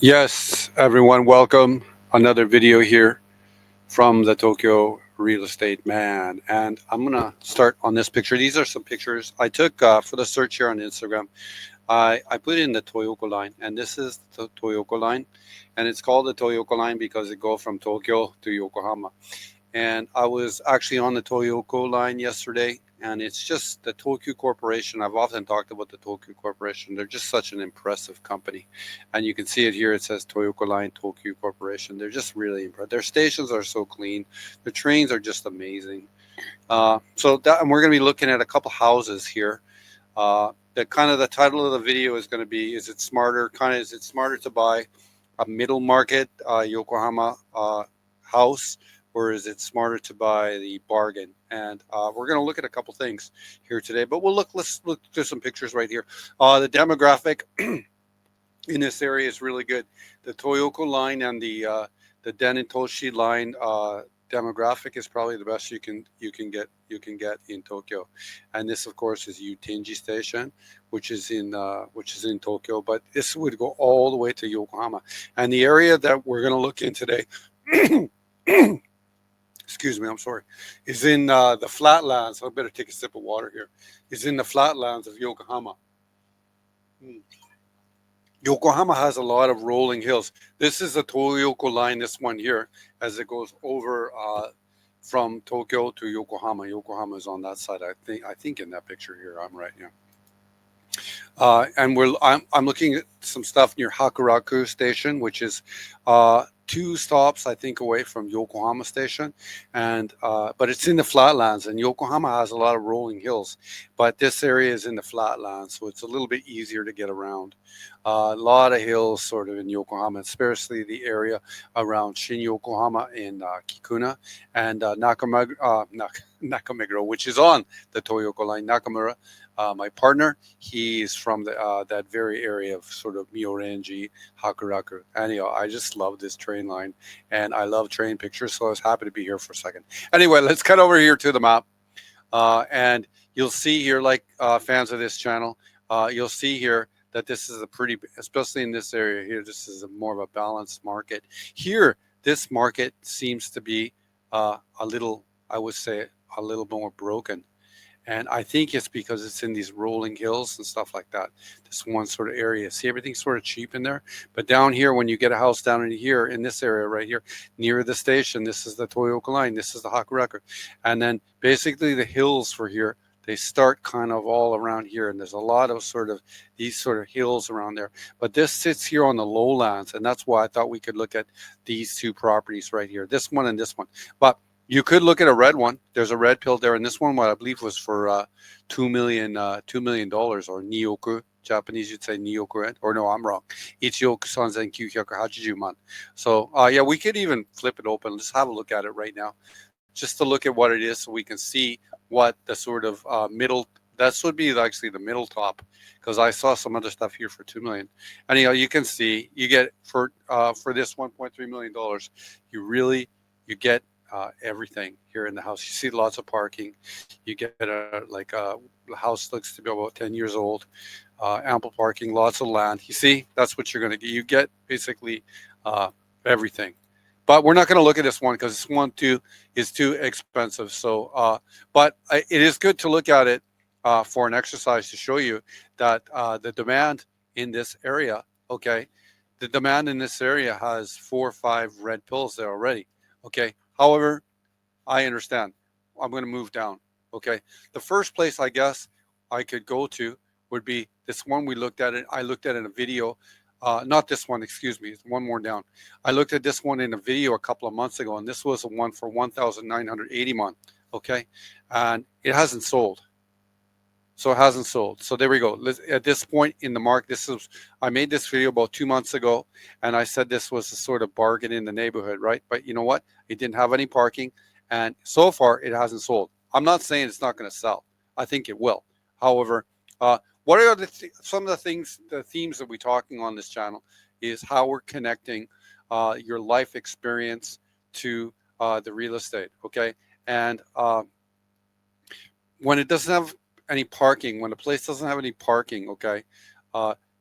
Yes, everyone, welcome. Another video here from the Tokyo Real Estate Man. And I'm going to start on this picture. These are some pictures I took for the search here on Instagram. I put in the Toyoko line, and this is the Toyoko line. And it's called the Toyoko line because it goes from Tokyo to Yokohama. And I was actually on the Toyoko line yesterday, and it's just the Tokyo Corporation. I've often talked about the Tokyo Corporation. They're just such an impressive company, and you can see it here. It says Toyoko Line Tokyo Corporation. They're just really impressive. Their stations are so clean. The trains are just amazing. And we're going to be looking at a couple houses here. The kind of the title of the video is going to be: Is it smarter? Is it smarter to buy a middle market Yokohama house, or is it smarter to buy the bargain? And we're going to look at a couple things here today, but let's look through some pictures right here. The demographic in this area is really good. The Toyoko line and the Denitoshi line demographic is probably the best you can get in Tokyo. And this, of course, is Utenji Station, which is in Tokyo. But this would go all the way to Yokohama. And the area that we're going to look in today, excuse me, I'm sorry, is in the flatlands. I better take a sip of water here. Is in the flatlands of Yokohama. Mm. Yokohama has a lot of rolling hills. This is the Toyoko line, this one here, as it goes over from Tokyo to Yokohama. Yokohama is on that side. I think in that picture here, I'm right. Yeah. I'm looking at some stuff near Hakuraku Station, which is two stops I think away from Yokohama Station, and but it's in the flatlands, and Yokohama has a lot of rolling hills, but this area is in the flatlands, so it's a little bit easier to get around. A lot of hills sort of in Yokohama, especially the area around Shin Yokohama in Kikuna and Nakameguro, which is on the Toyoko line. Nakamura, my partner, he's from that very area of sort of Miorenji, Hakuraku. Anyhow, I just love this train line, and I love train pictures, so I was happy to be here for a second. Anyway, let's cut over here to the map, and you'll see here, like fans of this channel, you'll see here that this is a pretty, especially in this area here, this is more of a balanced market. Here, this market seems to be a little, I would say, a little more broken. And I think it's because it's in these rolling hills and stuff like that. This one sort of area. See, everything's sort of cheap in there. But down here, when you get a house down in here, in this area right here, near the station, this is the Toyoko line, this is the Hakuraku. And then basically the hills for here, they start kind of all around here. And there's a lot of sort of these sort of hills around there. But this sits here on the lowlands. And that's why I thought we could look at these two properties right here, this one and this one. But you could look at a red one. There's a red pill there, and this one, what I believe, was for $2 million or nioku. Japanese, you'd say nioku, right? Or no, I'm wrong. Ichioku sanzen 980 man. So yeah, we could even flip it open. Let's have a look at it right now, just to look at what it is, so we can see what the sort of middle. That would be actually the middle top, because I saw some other stuff here for 2 million. Anyhow, you can see you get for this 1.3 million dollars, you get everything here in the house. You see lots of parking. You get the house looks to be about 10 years old. Ample parking, lots of land. You see, that's what you're going to get. You get basically everything. But we're not going to look at this one because this one too is too expensive. So, it is good to look at it for an exercise to show you that the demand in this area, okay, the demand in this area has 4 or 5 red pills there already. Okay. However, I understand. I'm going to move down. Okay. The first place I guess I could go to would be this one we looked at. It. I looked at it in a video. Not this one, excuse me. It's one more down. I looked at this one in a video a couple of months ago, and this was a one for 1,980 won. Okay. And it hasn't sold. So it hasn't sold. So there we go. At this point in the market, I made this video about 2 months ago, and I said this was a sort of bargain in the neighborhood, right? But you know what? It didn't have any parking, and so far it hasn't sold. I'm not saying it's not going to sell. I think it will. However, what are some of the themes that we're talking on this channel is how we're connecting your life experience to the real estate, okay? And when it doesn't have any parking, when a place doesn't have any parking, okay,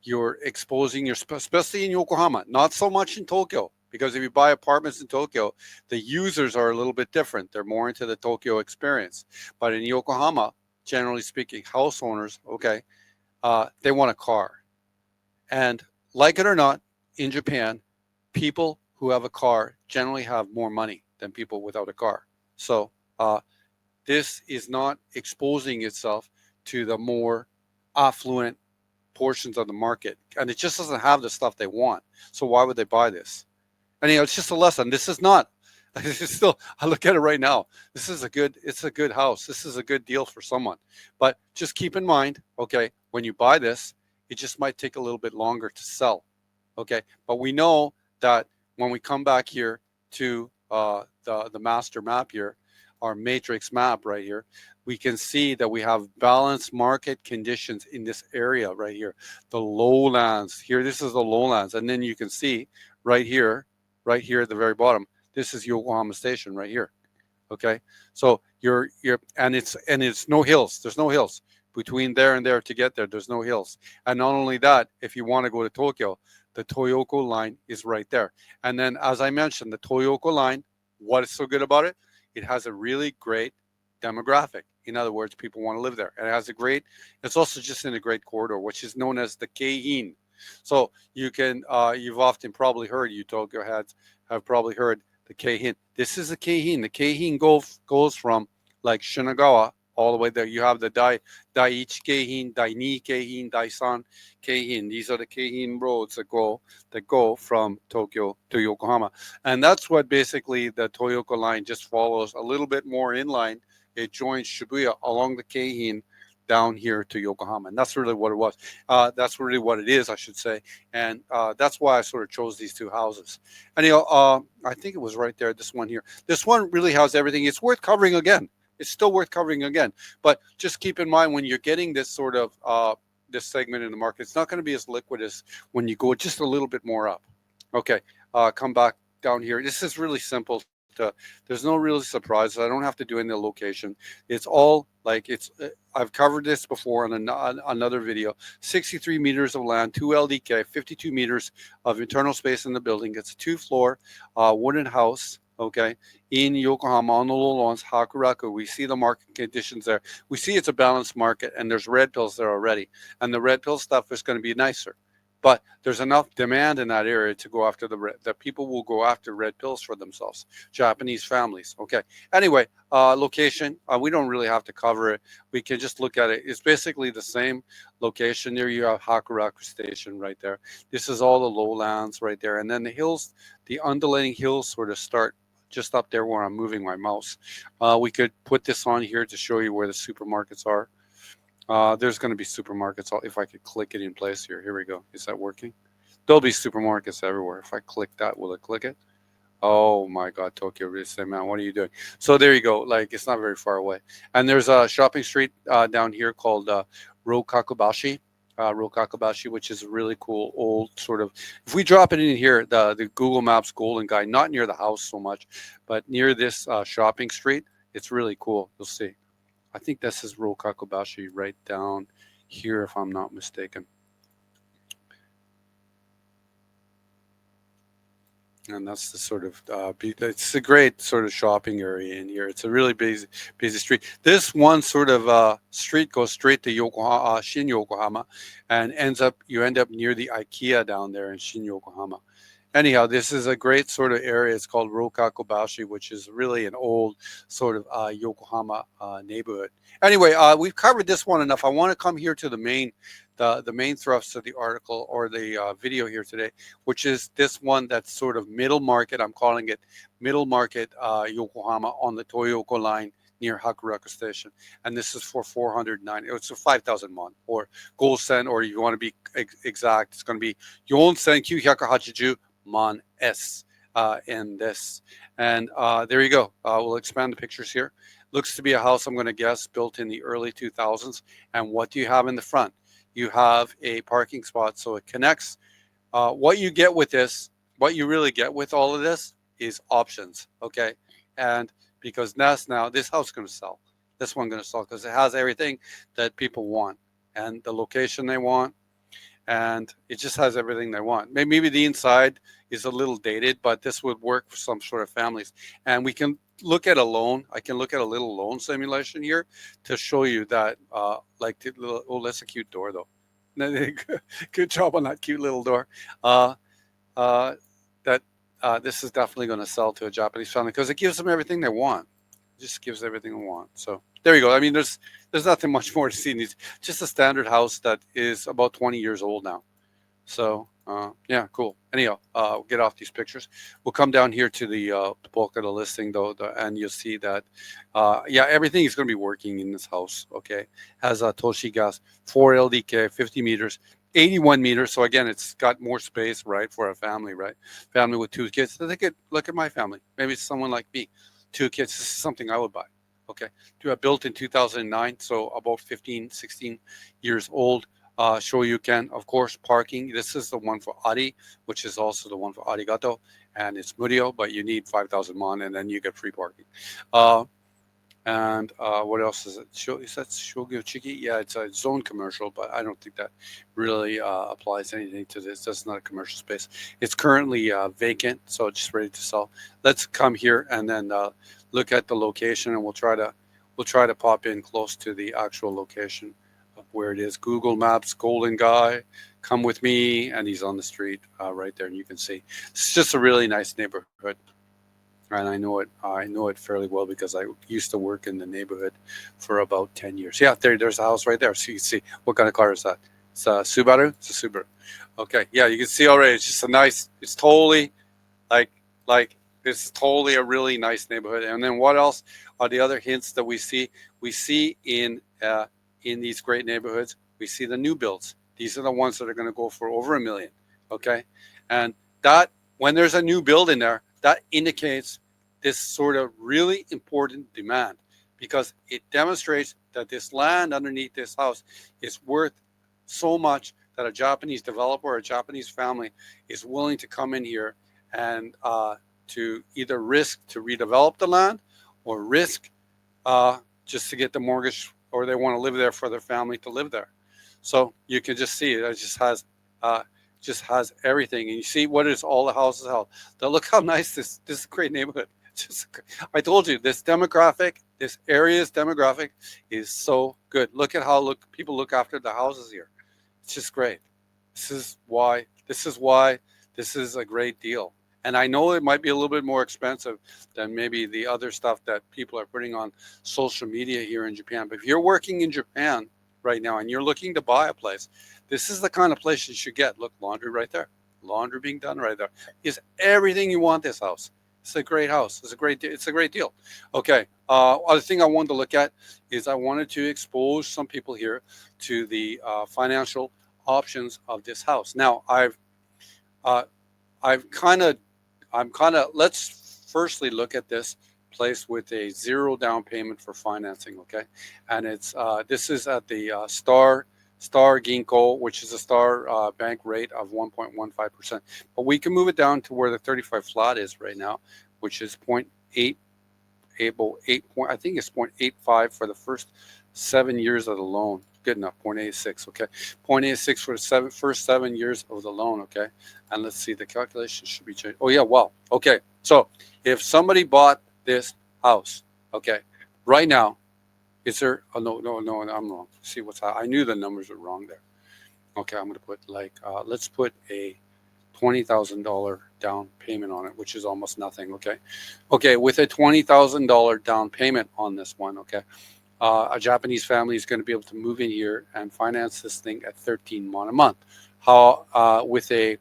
you're exposing your, especially in Yokohama, not so much in Tokyo, because if you buy apartments in Tokyo, the users are a little bit different. They're more into the Tokyo experience. But in Yokohama, generally speaking, house owners, okay, they want a car. And like it or not, in Japan, people who have a car generally have more money than people without a car. So this is not exposing itself to the more affluent portions of the market, and it just doesn't have the stuff they want. So why would they buy this? And it's just a lesson. This is not. This is still. I look at it right now. This is a good. It's a good house. This is a good deal for someone. But just keep in mind, okay, when you buy this, it just might take a little bit longer to sell. Okay, but we know that when we come back here to the master map here, our matrix map right here, we can see that we have balanced market conditions in this area right here. The lowlands here, this is the lowlands, and then you can see right here at the very bottom, this is Yokohama Station right here. Okay, so you're and it's no hills. There's no hills between there and there to get there. There's no hills, and not only that, if you want to go to Tokyo, the Toyoko line is right there. And then, as I mentioned, the Toyoko line, what is so good about it? It has a really great demographic. In other words, people want to live there, and it has a great. It's also just in a great corridor, which is known as the Keihin. So you can, you've often probably heard, you Tokyo heads have probably heard the Keihin. This is the Keihin. The Keihin goes from like Shinagawa all the way there. You have the Daiichi Keihin, Daini Keihin, Daisan Keihin. These are the Keihin roads that go from Tokyo to Yokohama, and that's what basically the Toyoko line just follows a little bit more inline. It joins Shibuya along the Keihin down here to Yokohama, and that's really what it was. That's really what it is, I should say, and that's why I sort of chose these two houses. Anyhow, I think it was right there. This one here. This one really has everything. It's worth covering again. It's still worth covering again. But just keep in mind when you're getting this sort of this segment in the market, it's not going to be as liquid as when you go just a little bit more up. Okay, come back down here. This is really simple. There's no really surprises. I don't have to do any location. It's all like it's. I've covered this before on another video. 63 meters of land, 2 LDK, 52 meters of internal space in the building. It's a 2-floor wooden house. Okay, in Yokohama on the lowlands, Hakuraku. We see the market conditions there. We see it's a balanced market, and there's red pills there already. And the red pill stuff is going to be nicer. But there's enough demand in that area to go after that people will go after red pills for themselves. Japanese families. Okay. Anyway, location. We don't really have to cover it. We can just look at it. It's basically the same location. There you have Hakuraku Station right there. This is all the lowlands right there, and then the hills, the undulating hills, sort of start just up there where I'm moving my mouse. We could put this on here to show you where the supermarkets are. There's going to be supermarkets. If I could click it in place here. Here we go. Is that working? There'll be supermarkets everywhere. If I click that, will it click it? Oh my God, Tokyo Real Estate, man, what are you doing? So there you go. Like, it's not very far away. And there's a shopping street down here called Rokakubashi. Rokakubashi, which is a really cool old sort of. If we drop it in here, the Google Maps Golden Guide, not near the house so much, but near this shopping street, it's really cool. You'll see. I think this is Rokakubashi right down here, if I'm not mistaken. And that's the sort of it's a great sort of shopping area in here. It's a really busy street. This one sort of street goes straight to Yokohama, Shin Yokohama, and you end up near the IKEA down there in Shin Yokohama. Anyhow, this is a great sort of area. It's called Rokakubashi, which is really an old sort of Yokohama neighborhood. Anyway, we've covered this one enough. I want to come here to the main thrust of the article or the video here today, which is this one that's sort of middle market. I'm calling it middle market Yokohama on the Toyoko line near Hakuraku Station, and this is for 409. It's a 5,000 won or gold sen, or if you want to be exact, it's going to be 4,980 man s in this. And there you go. We'll expand the pictures here. Looks to be a house, I'm going to guess, built in the early 2000s. And what do you have in the front? You have a parking spot, so it connects. What you get with this, what you really get with all of this is options, okay? And because now this house is going to sell. This one's going to sell because it has everything that people want and the location they want. and it just has everything they want. Maybe the inside is a little dated, but this would work for some sort of families. And we can look at a loan. I can look at a little loan simulation here to show you that, like the little, oh, that's a cute door though. Good job on that cute little door. Uh, uh, that this is definitely going to sell to a Japanese family because it gives them everything they want. It just gives everything they want. So there you go. I mean, there's nothing much more to see. It's just a standard house that is about 20 years old now. So yeah, cool. Anyhow, we'll get off these pictures. We'll come down here to the bulk of the listing though, and you'll see that yeah, everything is going to be working in this house. Okay, has a Toshi gas, 4 LDK, 50 meters, 81 meters. So again, it's got more space, right, for a family, right? Family with 2 kids. So they could look at my family. Maybe it's someone like me, 2 kids. This is something I would buy. Okay, built in 2009, so about 15, 16 years old. Shoryuken, of course, parking. This is the one for Ari, which is also the one for Arigato, and it's Murio, but you need 5,000 mon, and then you get free parking. Uh, and what else is it? Is that Shogyo Chiki? Yeah, it's a zone commercial, but I don't think that really applies anything to this. That's not a commercial space. It's currently vacant, so it's just ready to sell. Let's come here and then look at the location, and we'll try to pop in close to the actual location of where it is. Google Maps, Golden Guy, come with me, and he's on the street right there, and you can see it's just a really nice neighborhood. And I know it. I know it fairly well because I used to work in the neighborhood for about 10 years. Yeah, there's a house right there. So you can see what kind of car is that? It's a Subaru. It's a Subaru. Okay, yeah, you can see already. It's just a nice. It's totally like like this is totally a really nice neighborhood. And then what else are the other hints that we see? We see in these great neighborhoods, we see the new builds. These are the ones that are going to go for over a million. Okay, and that when there's a new build in there, that indicates this sort of really important demand because it demonstrates that this land underneath this house is worth so much that a Japanese developer or a Japanese family is willing to come in here and to either risk to redevelop the land or risk just to get the mortgage, or they want to live there for their family to live there. So you can just see it. It just has everything, and you see what is all the houses held. Now look how nice this is a great neighborhood. Just I told you this area's demographic is so good. Look at how people look after the houses here. It's just great. This is why this is a great deal. And I know it might be a little bit more expensive than maybe the other stuff that people are putting on social media here in Japan. But if you're working in Japan right now and you're looking to buy a place, this is the kind of place you should get. Look, laundry right there. Laundry being done right there. Is everything you want this house. It's a great house. It's a great deal. Okay. Other thing I wanted to look at is I wanted to expose some people here to the financial options of this house. Now, uh, I'm kind of, let's firstly look at this place with a zero down payment for financing. Okay. And this is at the Star Ginko, which is a Star bank rate of 1.15%. But we can move it down to where the 35 flat is right now, which is 0.8, I think it's 0.85 for the first 7 years of the loan. Good enough, 0.86. Okay, 0.86 for the first 7 years of the loan. Okay, and let's see, the calculation should be changed. Oh yeah, well, okay. So if somebody bought this house, okay, right now, is there? Oh no, I'm wrong. See I knew the numbers were wrong there. Okay, I'm gonna put let's put a $20,000 down payment on it, which is almost nothing. Okay, with a $20,000 down payment on this one. Okay. A Japanese family is going to be able to move in here and finance this thing at 13 won a month. With a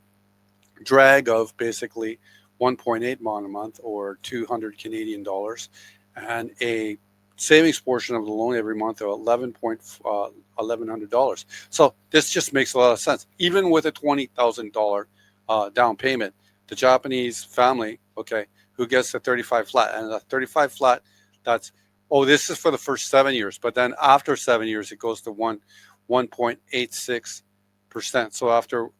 drag of basically 1.8 won a month or 200 Canadian dollars, and a savings portion of the loan every month of $1,100. So this just makes a lot of sense. Even with a $20,000 down payment, the Japanese family, okay, who gets the 35 flat, and the 35 flat, that's this is for the first 7 years, but then after 7 years, it goes to 1.86%. So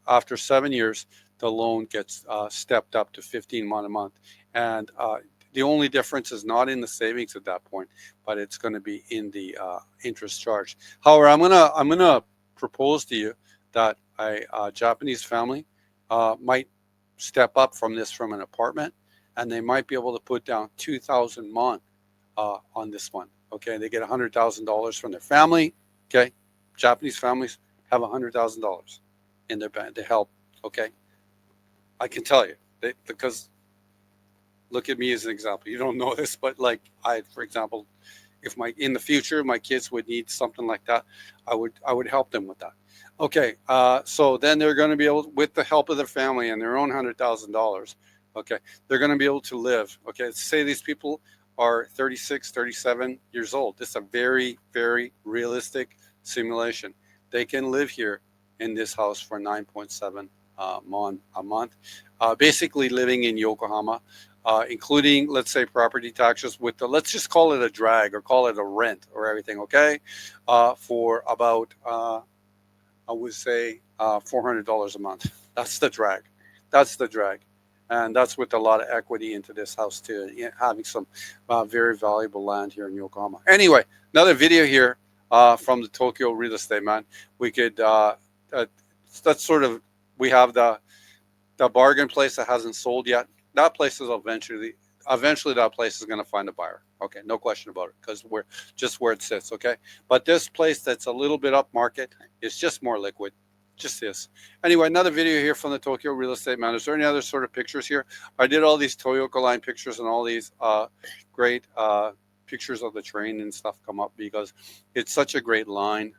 after 7 years, the loan gets stepped up to 15 won a month, and the only difference is not in the savings at that point, but it's going to be in the interest charge. However, I'm gonna propose to you that a Japanese family might step up from this from an apartment, and they might be able to put down 2,000 mon on this one. Okay, they get $100,000 from their family. Okay, Japanese families have $100,000 in their bank to help. Okay, I can tell you because look at me as an example. You don't know this, but like I, for example, if in the future my kids would need something like that, I would help them with that. Okay, so then they're going to be able, with the help of their family and their own $100,000. Okay, they're going to be able to live. Okay, say these people are 36, 37 years old. This is a very, very realistic simulation. They can live here in this house for 9.7 mon a month, basically living in Yokohama. Including, let's say, property taxes with let's just call it a drag or call it a rent or everything, okay? For about, I would say, $400 a month. That's the drag. That's the drag. And that's with a lot of equity into this house too, having some very valuable land here in Yokohama. Anyway, another video here from the Tokyo real estate man. We could, that's sort of, we have the bargain place that hasn't sold yet. That place is eventually that place is going to find a buyer. Okay, no question about it, because we're just where it sits. Okay, but this place that's a little bit up market is just more liquid, just this. Anyway, another video here from the Tokyo real estate man. Is there any other sort of pictures here? I did all these Toyoko line pictures and all these great pictures of the train and stuff come up because it's such a great line.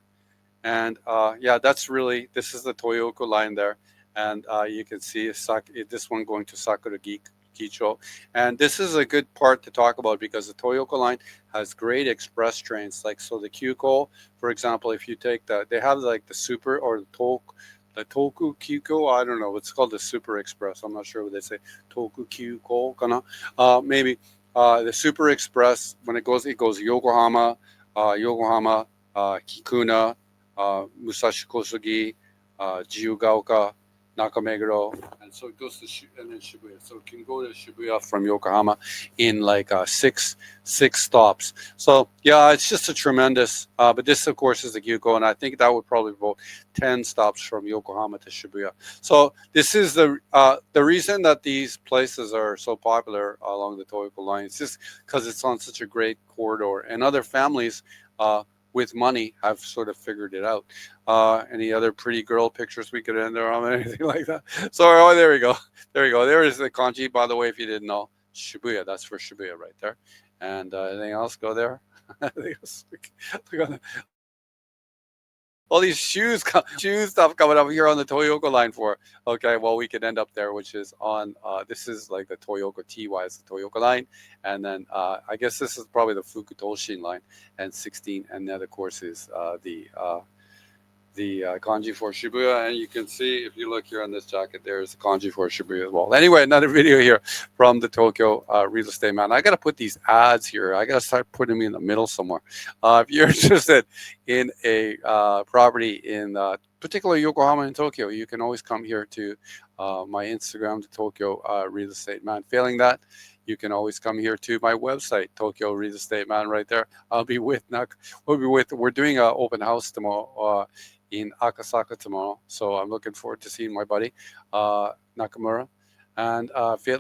And yeah, this is the Toyoko line there. And you can see this one going to Sakura Gicho. And this is a good part to talk about because the Toyoko line has great express trains. Like, so the Kyuko, for example, if you take they have like the Super or the Toku Kyuko, I don't know, it's called the Super Express. I'm not sure what they say. Toku Kyuko, kana? Maybe the Super Express, when it goes Yokohama, Kikuna, Musashi Kosugi, Jiyugaoka, Nakameguro, and so it goes to and then Shibuya. So it can go to Shibuya from Yokohama in like six stops. So yeah, it's just a tremendous. But this, of course, is the Gyuko, and I think that would probably be about 10 stops from Yokohama to Shibuya. So this is the reason that these places are so popular along the Toyoko line. It's just because it's on such a great corridor, and other families with money have sort of figured it out. Any other pretty girl pictures we could end there on, anything like that? So there we go. There we go. There is the kanji, by the way, if you didn't know. Shibuya, that's for Shibuya right there. And anything else go there? All these shoes stuff coming up here on the Toyoko line for. Okay, well, we could end up there, which is on, this is like the Toyoko TY is the Toyoko line. And then I guess this is probably the Fukutoshin line, and 16. And that, of course, is the kanji for Shibuya. And you can see, if you look here on this jacket, there's the kanji for Shibuya as well. Anyway, another video here from the Tokyo real estate man. I got to put these ads here. I got to start putting them in the middle somewhere. If you're interested in a property in particularly Yokohama and Tokyo, you can always come here to my Instagram, the Tokyo real estate man. Failing that, you can always come here to my website, Tokyo Real Estate Man, right there. We're doing an open house tomorrow in Akasaka tomorrow. So I'm looking forward to seeing my buddy, Nakamura. And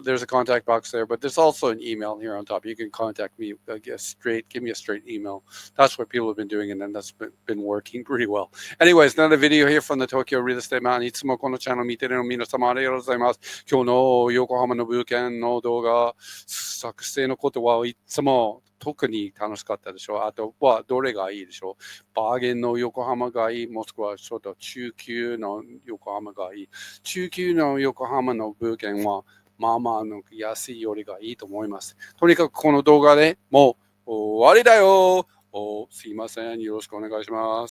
there's a contact box there, but there's also an email here on top. You can contact me, give me a straight email. That's what people have been doing, and then that's been working pretty well. Anyways, another video here from the Tokyo Real Estate Man. いつもこのチャンネル見てるの皆様ありがとうございます。今日の横浜の物件の動画作成のことはいつも特に楽しかったでしょう。あとはどれがいいでしょう。バーゲンの横浜がいい、もしくはちょっと中級の横浜がいい。中級の横浜の物件はまあまあの安いよりがいいと思います。とにかくこの動画でもう終わりだよ。すいません。よろしくお願いします。